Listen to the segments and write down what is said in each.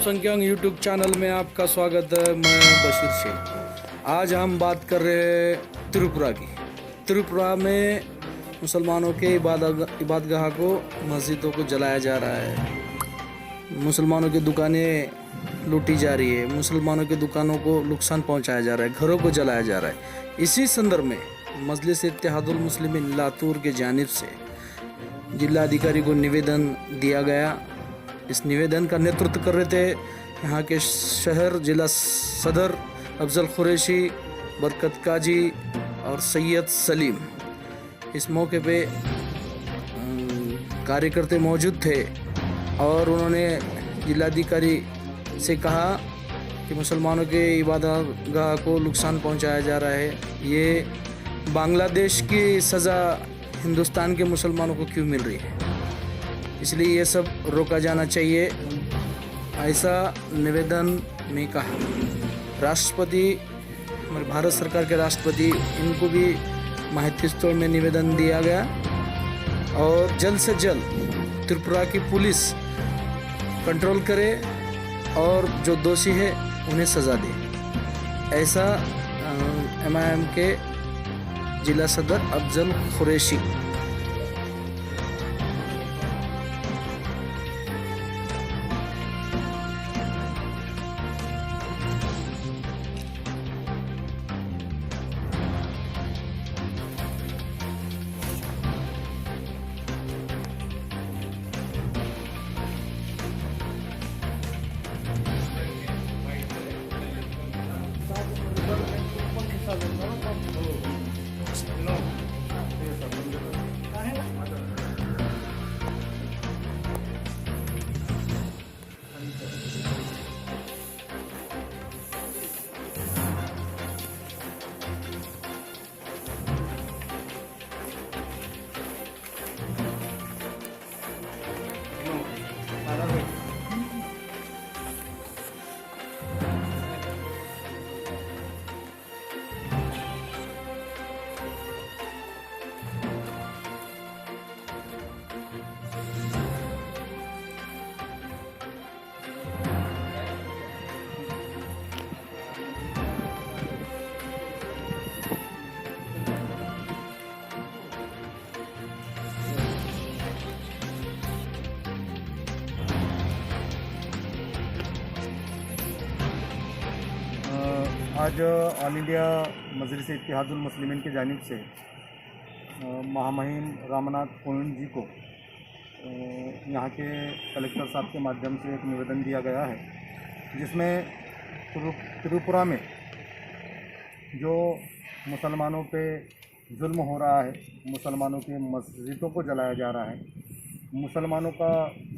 अल्पसंख्यक YouTube channel में आपका स्वागत है। मैं बशीर शेख। आज हम बात कर रहे हैं त्रिपुरा की। त्रिपुरा में मुसलमानों के इबादतगाह को, मस्जिदों को जलाया जा रहा है। मुसलमानों की दुकानें लूटी जा रही है। मुसलमानों की दुकानों को नुकसान पहुंचाया जा रहा है। घरों को जलाया जा रहा है। इसी संदर्भ में मजलिस इत्तेहादुल मुस्लिमीन लातूर के जानिब से जिलाधिकारी को निवेदन दिया गया। इस निवेदन का नेतृत्व कर रहे थे यहाँ के शहर जिला सदर अफजल कुरैशी, बरकत काजी और सैयद सलीम। इस मौके पे कार्यकर्ता मौजूद थे और उन्होंने जिलाधिकारी से कहा कि मुसलमानों के इबादतगाह को नुकसान पहुंचाया जा रहा है। ये बांग्लादेश की सज़ा हिंदुस्तान के मुसलमानों को क्यों मिल रही है, इसलिए ये सब रोका जाना चाहिए, ऐसा निवेदन में कहा। राष्ट्रपति, हमारे भारत सरकार के राष्ट्रपति, इनको भी माहिती स्थल में निवेदन दिया गया और जल्द से जल्द त्रिपुरा की पुलिस कंट्रोल करे और जो दोषी है उन्हें सज़ा दे, ऐसा MIM के जिला सदर अफजल कुरैशी। आज ऑल इंडिया मजलिस इत्तेहादुल मुस्लिमीन की जानिब से महामहिम रामनाथ कोविंद जी को यहाँ के कलेक्टर साहब के माध्यम से एक निवेदन दिया गया है, जिसमें त्रिपुरा में जो मुसलमानों पे जुल्म हो रहा है, मुसलमानों के मस्जिदों को जलाया जा रहा है, मुसलमानों का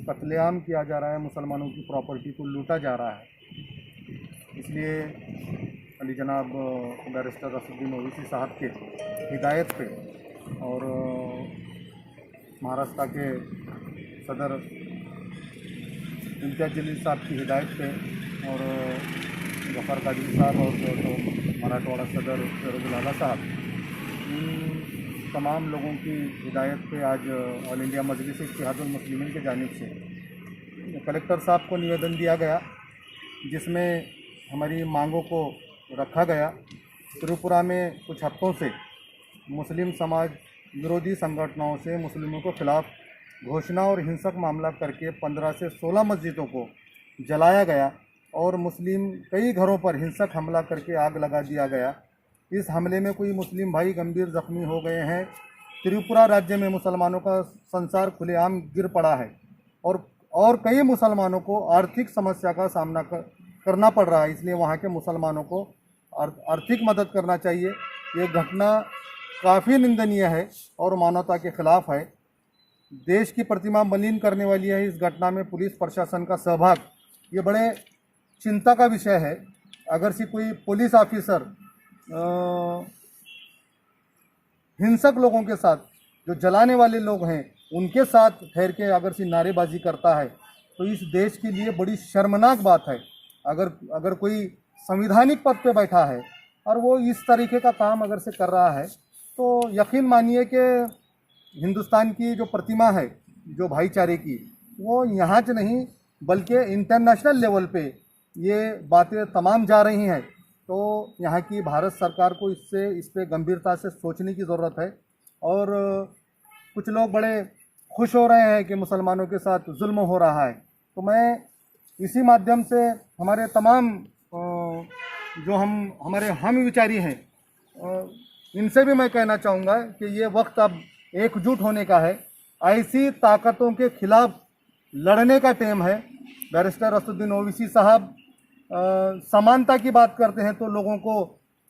कत्लेआम किया जा रहा है, मुसलमानों की प्रॉपर्टी को लूटा जा रहा है। इसलिए अली जनाब बैरिस्टर असदुद्दीन ओवैसी साहब के हिदायत पे और महाराष्ट्र के सदर इम्तियाज़ जलील साहब की हिदायत पे और गफ़ार कादरी साहब और तो मराठवाड़ा सदर फिरोजुल आला साहब, इन तमाम लोगों की हिदायत पे आज ऑल इंडिया मजलिस इत्तेहादुल मुस्लिमीन के जानिब से कलेक्टर साहब को निवेदन दिया गया, जिसमें हमारी मांगों को रखा गया। त्रिपुरा में कुछ हफ्तों से मुस्लिम समाज विरोधी संगठनों से मुस्लिमों के खिलाफ घोषणा और हिंसक मामला करके 15 से 16 मस्जिदों को जलाया गया और मुस्लिम कई घरों पर हिंसक हमला करके आग लगा दिया गया। इस हमले में कोई मुस्लिम भाई गंभीर जख्मी हो गए हैं। त्रिपुरा राज्य में मुसलमानों का संसार खुलेआम गिर पड़ा है और कई मुसलमानों को आर्थिक समस्या का सामना करना पड़ रहा है। इसलिए वहाँ के मुसलमानों को आर्थिक मदद करना चाहिए। ये घटना काफ़ी निंदनीय है और मानवता के ख़िलाफ़ है। देश की प्रतिमा मलिन करने वाली है। इस घटना में पुलिस प्रशासन का सहभाग ये बड़े चिंता का विषय है। अगर से कोई पुलिस ऑफिसर हिंसक लोगों के साथ, जो जलाने वाले लोग हैं, उनके साथ ठहर के अगर से नारेबाजी करता है तो इस देश के लिए बड़ी शर्मनाक बात है। अगर कोई संवैधानिक पद पे बैठा है और वो इस तरीके का काम अगर से कर रहा है तो यकीन मानिए कि हिंदुस्तान की जो प्रतिमा है जो भाईचारे की, वो यहाँ से नहीं बल्कि इंटरनेशनल लेवल पे ये बातें तमाम जा रही हैं। तो यहाँ की भारत सरकार को इस पे गंभीरता से सोचने की ज़रूरत है। और कुछ लोग बड़े खुश हो रहे हैं कि मुसलमानों के साथ जुल्म हो रहा है। तो मैं इसी माध्यम से हमारे तमाम जो हमारे हम विचारी हैं, इनसे भी मैं कहना चाहूँगा कि ये वक्त अब एकजुट होने का है। ऐसी ताकतों के खिलाफ लड़ने का टाइम है। बैरिस्टर असदुद्दीन ओवैसी साहब समानता की बात करते हैं तो लोगों को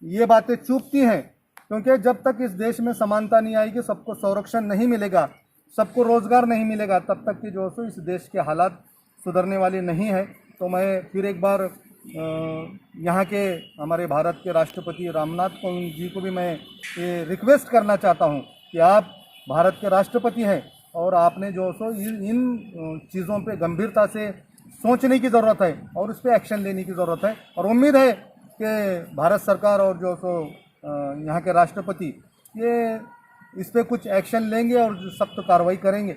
ये बातें चुभती हैं, क्योंकि जब तक इस देश में समानता नहीं आएगी, सबको संरक्षण नहीं मिलेगा, सबको रोज़गार नहीं मिलेगा, तब तक कि जो इस देश के हालात सुधरने वाले नहीं है। तो मैं फिर एक बार यहाँ के हमारे भारत के राष्ट्रपति रामनाथ कोविंद जी को भी मैं ये रिक्वेस्ट करना चाहता हूँ कि आप भारत के राष्ट्रपति हैं और आपने जो इन चीज़ों पे गंभीरता से सोचने की ज़रूरत है और उस पर एक्शन लेने की ज़रूरत है। और उम्मीद है कि भारत सरकार और यहाँ के राष्ट्रपति ये इस पर कुछ एक्शन लेंगे और सख्त कार्रवाई करेंगे।